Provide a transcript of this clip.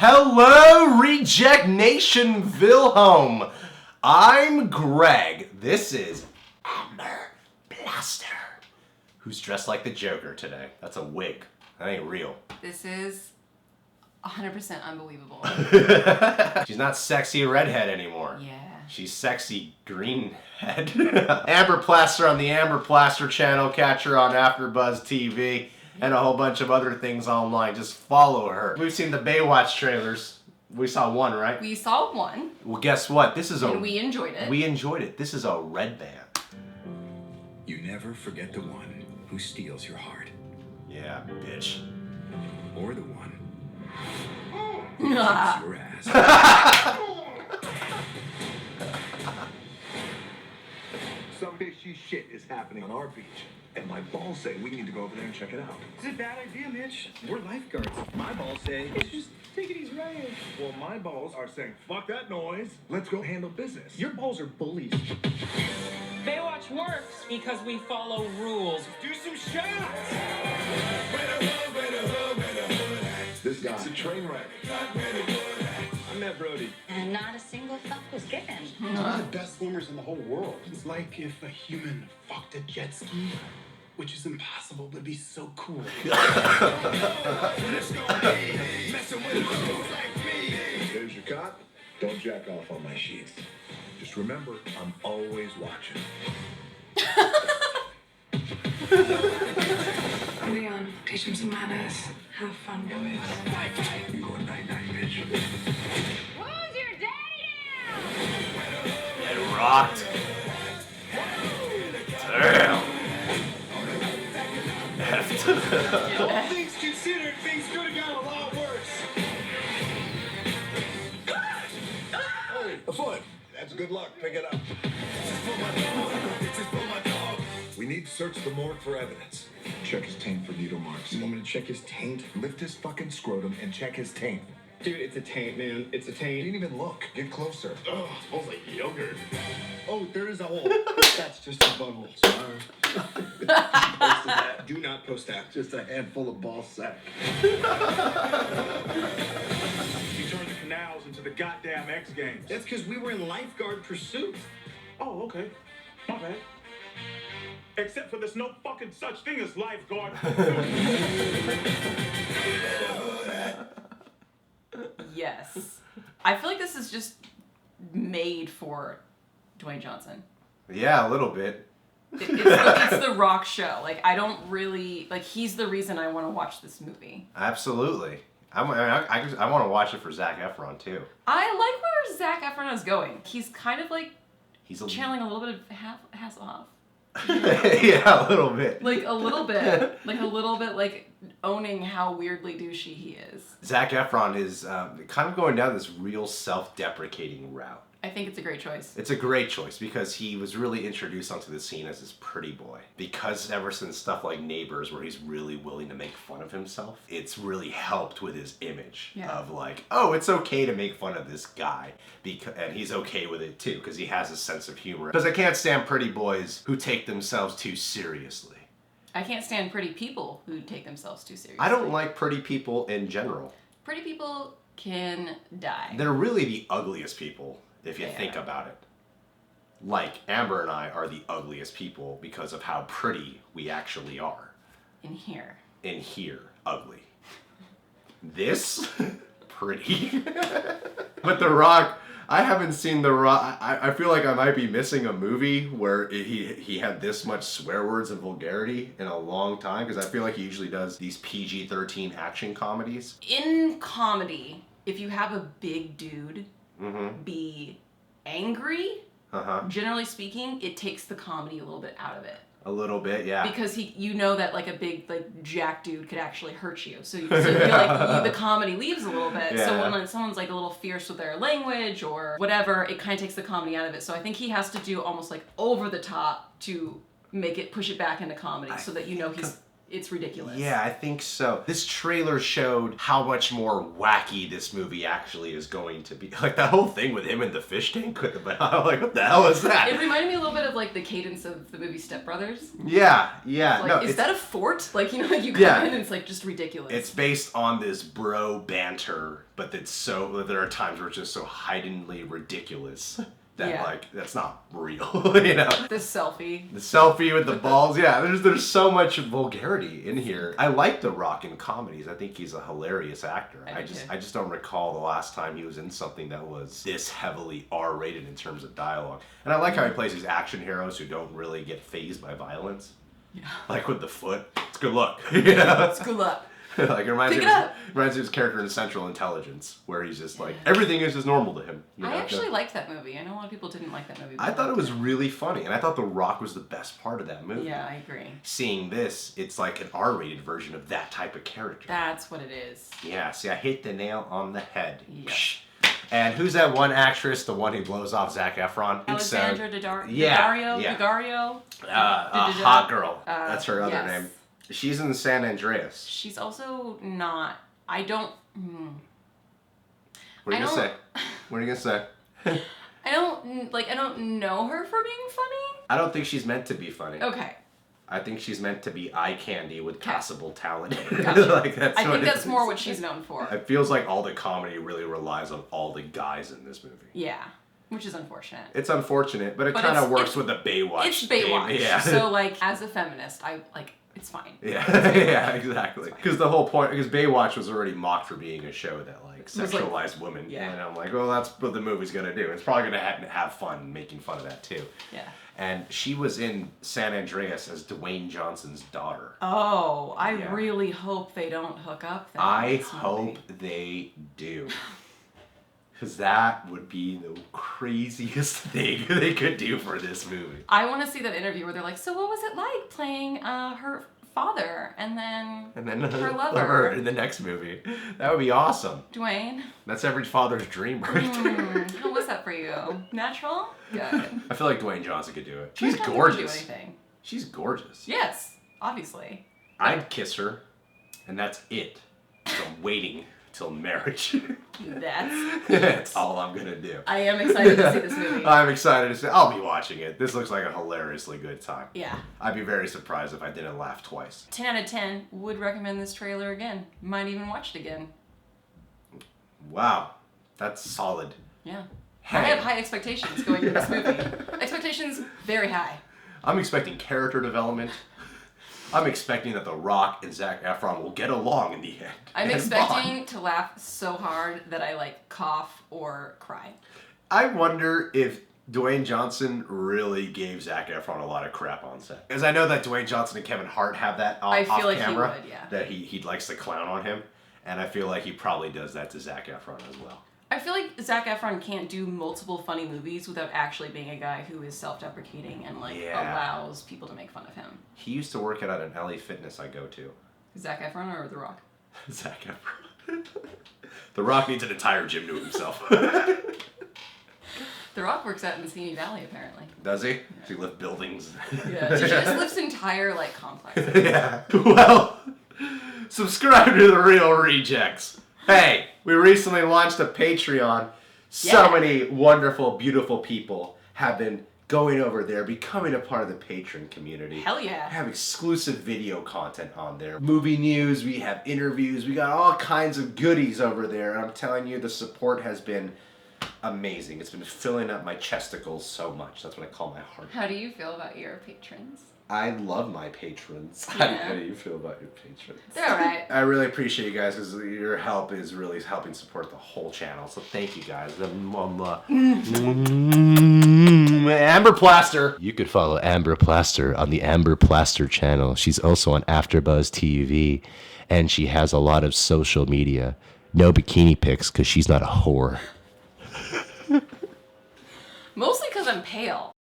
Hello, Reject Nation Wilhelm. I'm Greg. This is Amber Plaster, who's dressed like the Joker today. That's a wig. That ain't real. This is 100% unbelievable. She's not sexy redhead anymore. Yeah. She's sexy greenhead. Amber Plaster on the Amber Plaster channel. Catch her on AfterBuzz TV and a whole bunch of other things online. Just follow her. We've seen the Baywatch trailers. We saw one, right? We saw one. Well, guess what? This is and we enjoyed it. We enjoyed it. This is a red band. You never forget the one who steals your heart. Yeah, bitch. Or the one who kicks your ass. Some fishy shit is happening on our beach. And my balls say we need to go over there and check it out. It's a bad idea, Mitch. We're lifeguards. My balls say, it's just take it easy, right? Well, my balls are saying, fuck that noise. Let's go handle business. Your balls are bullies. Baywatch works because we follow rules. Do some shots! This guy's a train wreck. I met Brody. And not a single fuck was given. One of the best swimmers in the whole world. It's like if a human fucked a jet ski, which is impossible, but it'd be so cool. There's your cot. Don't jack off on my sheets. Just remember, I'm always watching. Leon, teach him some manners. Have fun, boys. You going night-night, bitch. Who's your daddy now? It rocked. Damn. All things considered, things could have gone a lot worse. Hey, a foot. That's good luck. Pick it up. We need to search the morgue for evidence. Check his taint for needle marks. You want me to check his taint? Lift his fucking scrotum and check his taint. Dude, it's a taint, man. It's a You taint. didn't even look. Get closer. Oh, smells like yogurt. Oh, there is a hole. That's just a butthole. Sorry. Posted that. Do not post that. Just a handful of ball sack. You turned the canals into the goddamn X Games. That's because we were in lifeguard pursuit. Oh, okay. My bad. Except for there's no fucking such thing as lifeguard. Yes. I feel like this is just made for Dwayne Johnson. Yeah, a little bit. It's the Rock show. Like, I don't really... Like, he's the reason I want to watch this movie. Absolutely. I want to watch it for Zac Efron, too. I like where Zac Efron is going. He's kind of, like, He's channeling a little bit of Hasselhoff. Yeah, a little bit. Like, a little bit. Like, owning how weirdly douchey he is. Zac Efron is kind of going down this real self-deprecating route. I think it's a great choice. It's a great choice because he was really introduced onto the scene as this pretty boy. Because ever since stuff like Neighbors, where he's really willing to make fun of himself, it's really helped with his image of like, oh, it's okay to make fun of this guy. And he's okay with it too, because he has a sense of humor. Because I can't stand pretty boys who take themselves too seriously. I can't stand pretty people who take themselves too seriously. I don't like pretty people in general. Pretty people can die. They're really the ugliest people. If you think about it. Like, Amber and I are the ugliest people because of how pretty we actually are. In here. In here, ugly. This, pretty. But The Rock, I haven't seen The Rock. I feel like I might be missing a movie where he had this much swear words and vulgarity in a long time, because I feel like he usually does these PG-13 action comedies. In comedy, if you have a big dude be angry, generally speaking, it takes the comedy a little bit out of it. A little bit, yeah. Because you know that like a big jack dude could actually hurt you, so you feel like the comedy leaves a little bit. Yeah. So when someone's like a little fierce with their language or whatever, it kind of takes the comedy out of it. So I think he has to do almost like over the top to push it back into comedy, so that you know he's it's ridiculous. Yeah, I think so. This trailer showed how much more wacky this movie actually is going to be. Like, that whole thing with him in the fish tank with the banana, like, what the hell is that? It reminded me a little bit of, like, the cadence of the movie Step Brothers. Yeah. Like, No, is that a fort? Like, you know, like, you come in and it's, like, just ridiculous. It's based on this bro banter, but there are times where it's just so heightenedly ridiculous. That like that's not real, you know. The selfie with the balls. Yeah, there's so much vulgarity in here. I like The Rock in comedies. I think he's a hilarious actor. I just don't recall the last time he was in something that was this heavily R-rated in terms of dialogue. And I like how he plays these action heroes who don't really get fazed by violence. Yeah. Like with the foot. It's good luck. You know? It's good luck. Like it reminds me of his character in Central Intelligence, where he's just like everything is just normal to him. You know? I actually liked that movie. I know a lot of people didn't like that movie. I thought it was really funny, and I thought The Rock was the best part of that movie. Yeah, I agree. Seeing this, it's like an R-rated version of that type of character. That's what it is. Yeah, see, I hit the nail on the head. Yeah. And who's that one actress, the one who blows off Zac Efron? Alexandra Daddario? Hot girl. That's her other name. She's in San Andreas. She's also not. I don't. What are you gonna say? I don't know her for being funny. I don't think she's meant to be funny. Okay. I think she's meant to be eye candy with passable talent. Gotcha. I think that's more what she's known for. It feels like all the comedy really relies on all the guys in this movie. Yeah. Which is unfortunate. It's unfortunate, but it kind of works with the Baywatch. It's Baywatch. Game. Yeah. So, like, as a feminist, it's fine. Yeah, yeah, exactly. Because the whole point, because Baywatch was already mocked for being a show that like sexualized women. Yeah. And I'm like, well, that's what the movie's gonna do. It's probably gonna have fun making fun of that too. Yeah. And she was in San Andreas as Dwayne Johnson's daughter. Oh, I really hope they don't hook up. I hope they do. Because that would be the craziest thing they could do for this movie. I want to see that interview where they're like, so what was it like playing her father and then her lover in the next movie? That would be awesome. Dwayne. That's every father's dream right there. How was that for you? Natural? Good. I feel like Dwayne Johnson could do it. She's gorgeous. Do anything. She's gorgeous. Yes, obviously. I'd kiss her, and that's it. So I'm waiting till marriage. That's all I'm gonna do. I am excited to see this movie. I'm excited to see. I'll be watching it. This looks like a hilariously good time. Yeah. I'd be very surprised if I didn't laugh twice. 10 out of 10. Would recommend this trailer again. Might even watch it again. Wow, that's solid. Yeah. Hey. I have high expectations going into this movie. Expectations very high. I'm expecting character development. I'm expecting that The Rock and Zac Efron will get along in the end. I'm expecting to laugh so hard that I like cough or cry. I wonder if Dwayne Johnson really gave Zac Efron a lot of crap on set. Because I know that Dwayne Johnson and Kevin Hart have that off camera. He would, yeah. That he likes to clown on him. And I feel like he probably does that to Zac Efron as well. I feel like Zac Efron can't do multiple funny movies without actually being a guy who is self-deprecating and allows people to make fun of him. He used to work at an LA Fitness I go to. Zac Efron or The Rock? Zac Efron. The Rock needs an entire gym to himself. The Rock works out in the Simi Valley, apparently. Does he? Yeah. Does he lift buildings? Yeah, he just lifts entire complexes. Yeah. Well, subscribe to The Real Rejects. Hey, we recently launched a Patreon. So many wonderful, beautiful people have been going over there, becoming a part of the patron community. Hell yeah. We have exclusive video content on there. Movie news, we have interviews, we got all kinds of goodies over there. And I'm telling you, the support has been amazing. It's been filling up my chesticles so much. That's what I call my heart. How do you feel about your patrons? I love my patrons. Yeah. How do you feel about your patrons? They're alright. I really appreciate you guys because your help is really helping support the whole channel. So thank you guys. Amber Plaster. You could follow Amber Plaster on the Amber Plaster channel. She's also on AfterBuzz TV, and she has a lot of social media. No bikini pics because she's not a whore. Mostly because I'm pale.